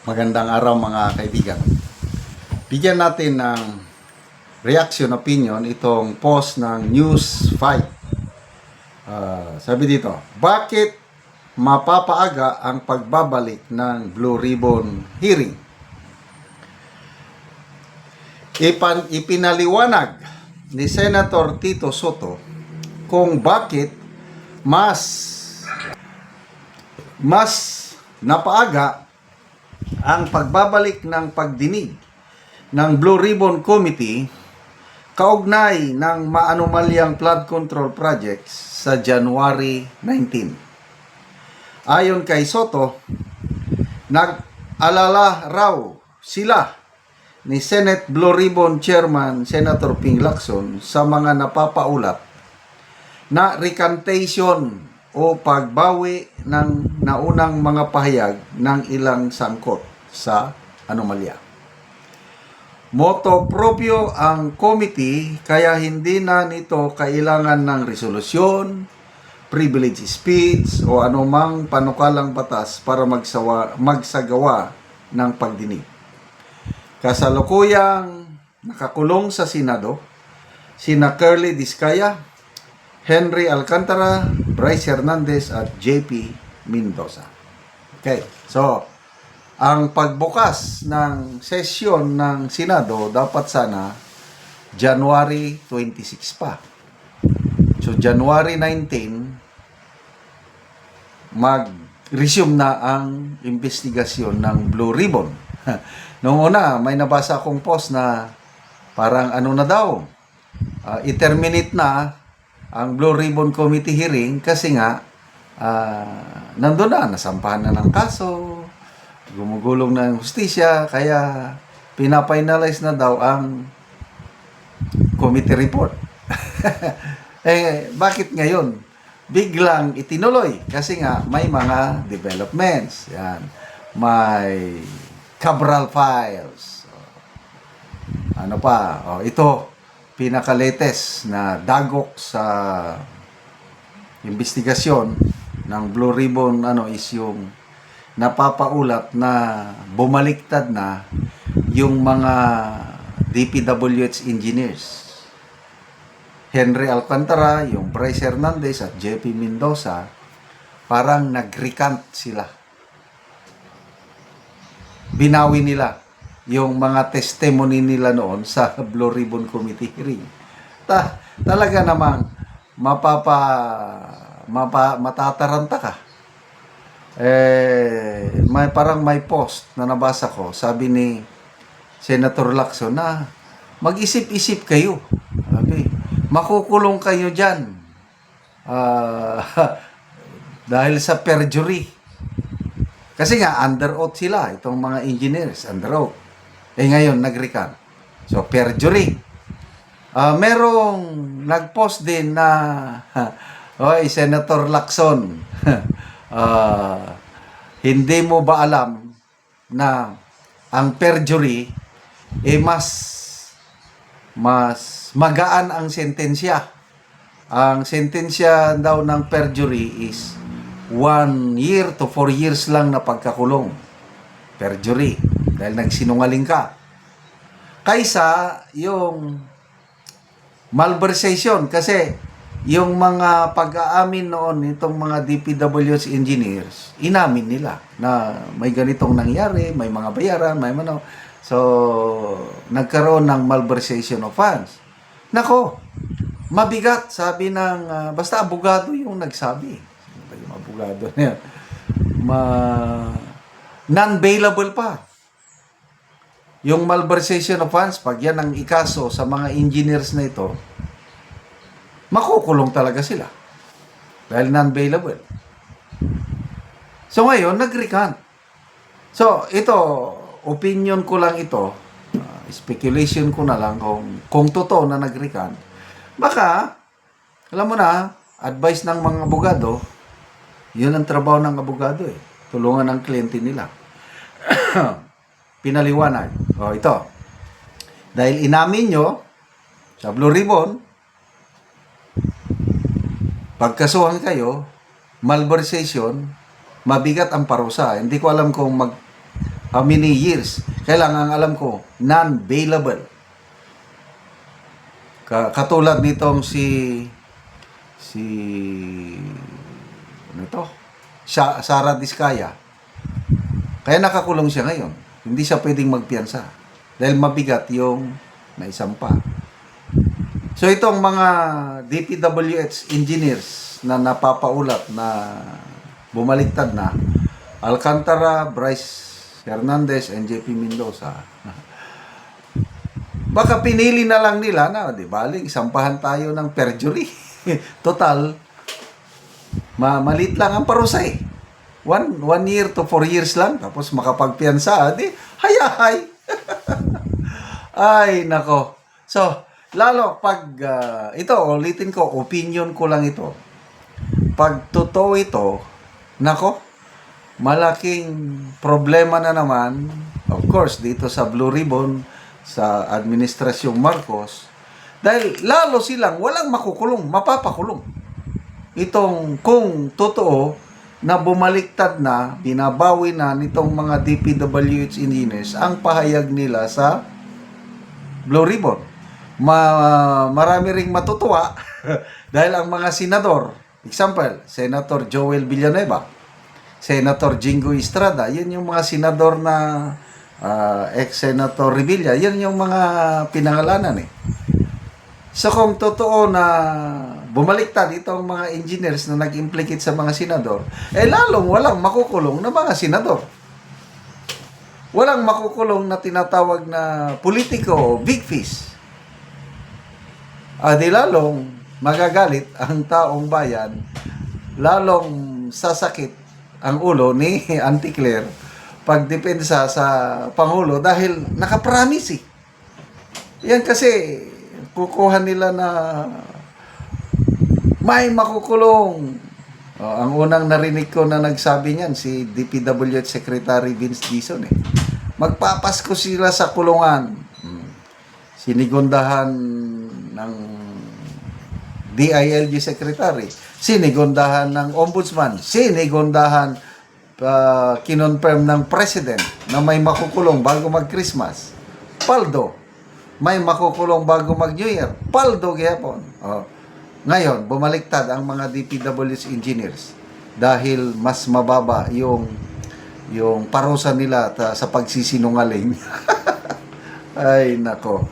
Magandang araw mga kaibigan. Bigyan natin ng reaction opinion itong post ng News 5. Sabi dito, bakit mapapaaga ang pagbabalik ng Blue Ribbon hearing? Ipinaliwanag ni Senator Tito Soto kung bakit mas napaaga ang pagbabalik ng pagdinig ng Blue Ribbon Committee kaugnay ng maanumalyang flood control projects sa January 19. Ayon kay Soto, nag-alala raw sila ni Senate Blue Ribbon Chairman Senator Ping Lacson sa mga napapaulat na recantation o pagbawi ng naunang mga pahayag ng ilang sangkot sa anomalya. Moto proprio ang committee kaya hindi na nito kailangan ng resolusyon, privilege speech o anumang panukalang batas para magsagawa ng pagdinig. Kasalukuyang nakakulong sa Senado sina Curly Discaya, Henry Alcantara, Bryce Hernandez at JP Mendoza. Okay, so ang pagbukas ng sesyon ng Senado dapat sana January 26 pa. So January 19 mag-resume na ang investigasyon ng Blue Ribbon. Noong una, may nabasa akong post na parang ano na daw, i-terminate na ang Blue Ribbon Committee hearing kasi nga nandun na, nasampahan na ng kaso, gumugulong na ang hustisya, kaya pinafinalize na daw ang committee report. Bakit ngayon? Biglang itinuloy kasi nga may mga developments. Yan. May Cabral files. Ano pa? Ito, pinaka-latest na dagok sa investigasyon ng Blue Ribbon is yung napapaulat na bumaliktad na yung mga DPWH engineers. Henry Alcantara, yung Bryce Hernandez at JP Mendoza, parang nag-recant sila. Binawi nila yung mga testimony nila noon sa Blue Ribbon Committee hearing. Talaga namang matataranta ka. May post na nabasa ko, sabi ni Senator Lacson na mag-isip-isip kayo. Sabi, makukulong kayo dyan dahil sa perjury. Kasi nga, under oath sila, itong mga engineers, under oath. Ngayon, nag-recant. So, perjury. Merong nag-post din na, Senator Lacson, hindi mo ba alam na ang perjury, mas magaan ang sentensya. Ang sentensya daw ng perjury is 1 year to 4 years lang na pagkakulong. Perjury. Dahil nagsinungaling ka. Kaysa yung malversation. Kasi yung mga pag-aamin noon, itong mga DPWH engineers, inamin nila na may ganitong nangyari, may mga bayaran, may ano. So, nagkaroon ng malversation of funds. Nako, mabigat, sabi ng, basta abogado yung nagsabi. Yung abogado niya. Non-bailable pa. Yung malversation of funds, pag yan ang ikaso sa mga engineers na ito, makukulong talaga sila. Dahil non-bailable. So ngayon, nag-recant. So, ito, opinion ko lang ito, speculation ko na lang kung totoo na nag-recant. Baka, alam mo na, advice ng mga abogado, yun ang trabaho ng abogado tulungan ang kliyente nila. Pinaliwanag. Ito. Dahil inamin nyo sa Blue Ribbon, pagkasuhan kayo, malversation, mabigat ang parusa. Hindi ko alam kung how many years. Kailangan alam ko, non-bailable. Katulad nitong si ano ito? Sara Diskaya. Kaya nakakulong siya ngayon. Hindi siya pwedeng magpiyansa dahil mabigat yung naisampa. So itong mga DPWH engineers na napapaulat na bumaliktad na, Alcantara, Bryce Hernandez, and JP Mendoza, baka pinili na lang nila na, di baling, isampahan tayo ng perjury. Total, malit lang ang parusa eh. 1 year to 4 years lang, tapos makapagpiyansa, di, hayahay. Ay, nako. So, lalo pag, ito, ulitin ko, opinion ko lang ito. Pag totoo ito, nako, malaking problema na naman, of course, dito sa Blue Ribbon, sa Administrasyong Marcos, dahil lalo silang walang makukulong, mapapakulong. Itong kung totoo na bumaliktad na, binabawi na nitong mga DPWH engineers ang pahayag nila sa Blue Ribbon. Marami ring matutuwa dahil ang mga senador, example, Senator Joel Villanueva, Senator Jingo Estrada, yun yung mga senador na ex-Senator Revilla, yun yung mga pinangalanan eh. So kung totoo na bumaliktad itong mga engineers na nag-implicate sa mga senador, eh lalong walang makukulong na mga senador. Walang makukulong na tinatawag na politiko, big fish. Di lalong magagalit ang taong bayan, lalong sasakit ang ulo ni Auntie Claire pagdepensa sa Pangulo dahil nakapromise eh. Yan kasi kukuha nila na may makukulong. Ang unang narinig ko na nagsabi niyan si DPWH Secretary Vince Dizon eh. Magpapasko sila sa kulungan. Sinigundahan ng DILG Secretary, sinigundahan ng Ombudsman, sinigundahan kinonfirm ng President na may makukulong bago mag-Christmas. Paldo, may makukulong bago mag-New Year. Paldo gyapon. Ngayon, bumaliktad ang mga DPWH engineers dahil mas mababa yung parusa nila sa pagsisinungaling. Ay, nako.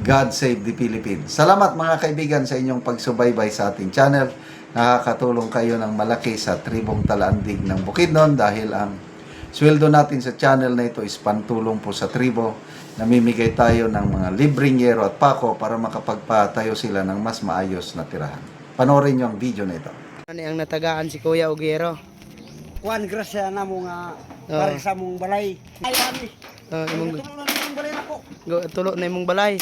God save the Philippines. Salamat mga kaibigan sa inyong pagsubaybay sa ating channel. Nakakatulong kayo ng malaki sa tribong Talaandig ng Bukidnon dahil ang sweldo natin sa channel na ito is pantulong po sa tribo. Namimigay tayo ng mga libreng yero at pako para makapagpatayo sila ng mas maayos na tirahan. Panoorin nyo ang video na ito. Ano ang natagaan si Kuya Ugero? Kuan grasya na mo nga para sa mong balay. Ay ani. Imong Tulong na mong balay nako. tulo na imong balay.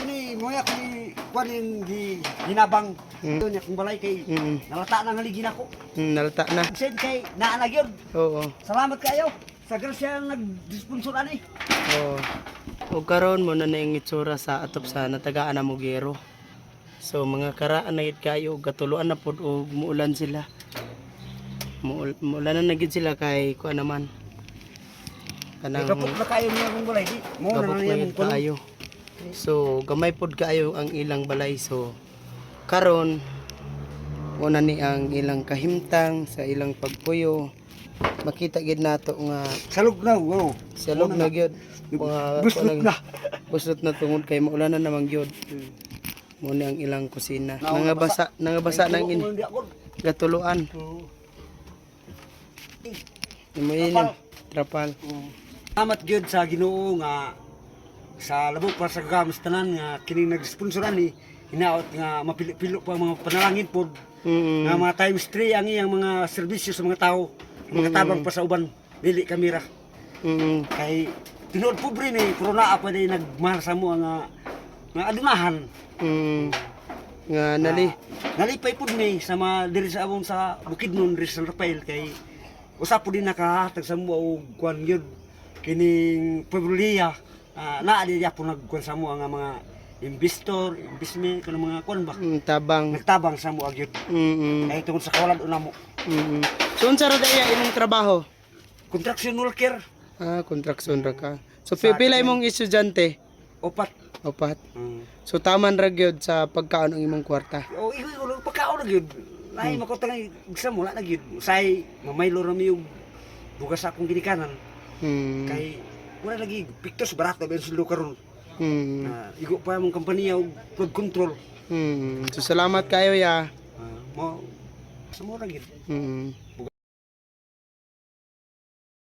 Ini moyak ni kuan yung ginabang. Doon akong balay kay nalata na ngaligi nako. Nalata na. Sen kay naanag yun. Oo. Salamat kayo sa grasya nag-sponsor ani. Oo. O karon mo na yung itsura sa atop sa natagaan na Mugero. So mga karaan na gid kayo gatuluan na pud og muulan sila. Muulan na gid sila kay kuan naman. Kanang Kapok na kayo niya akong balay di. Mo na gabok niya na mong gid kaayo. So gamay pod kaayo ang ilang balay. So karon una ni ang ilang kahimtang sa ilang pagpuyo. Makita gid nato nga salog na wow. salog na gyud. Bustot na. Bustot na tungod kay maulan na naman gyud. Mo ni ang ilang kusina. Nangabasa nang gatuluan. Imuinin trapal. Salamat gyud sa Ginoo nga sa labok para sa kagamas tanan nga kining nag-sponsoran ni hinaot nga mapilo pa mga panalangin pod nga mga times 3 ang iyang mga serbisyo sa mga tao, mga tabang pa sa uban dili kamera. Kay tinuod pobre ni corona pa day nagmahal sa mo nga adunahan. Nga Nalipay pod ni sa mga diri sa among sa Bukidnon diri sa San Rafael kay usap po din nakahatag sa mo og kuan gyud kining Pueblolia naa di po nagkuan sa mo nga mga investor, investment kanang mga kuan ba tabang nagtabang sa mo gyud. Kay tungod sa kawalan una mo. So unsa ra daya imong trabaho? Construction worker. Kontraksyon ra ka. So Sa pipila akin, imong estudyante? Opat. Opat. Mm. So taman ra gyud sa pagkaon ng imong kwarta. O igo pagkaon na gyud. Lahi makutang exam wala na gyud. Say mamaylo ra mi og bugas akong ginikanan. Kay wala lagi pictures barato ben sulo karon. Igo pa mong kompanya og flood control. So salamat kayo ya. Mo sa mo ra gyud.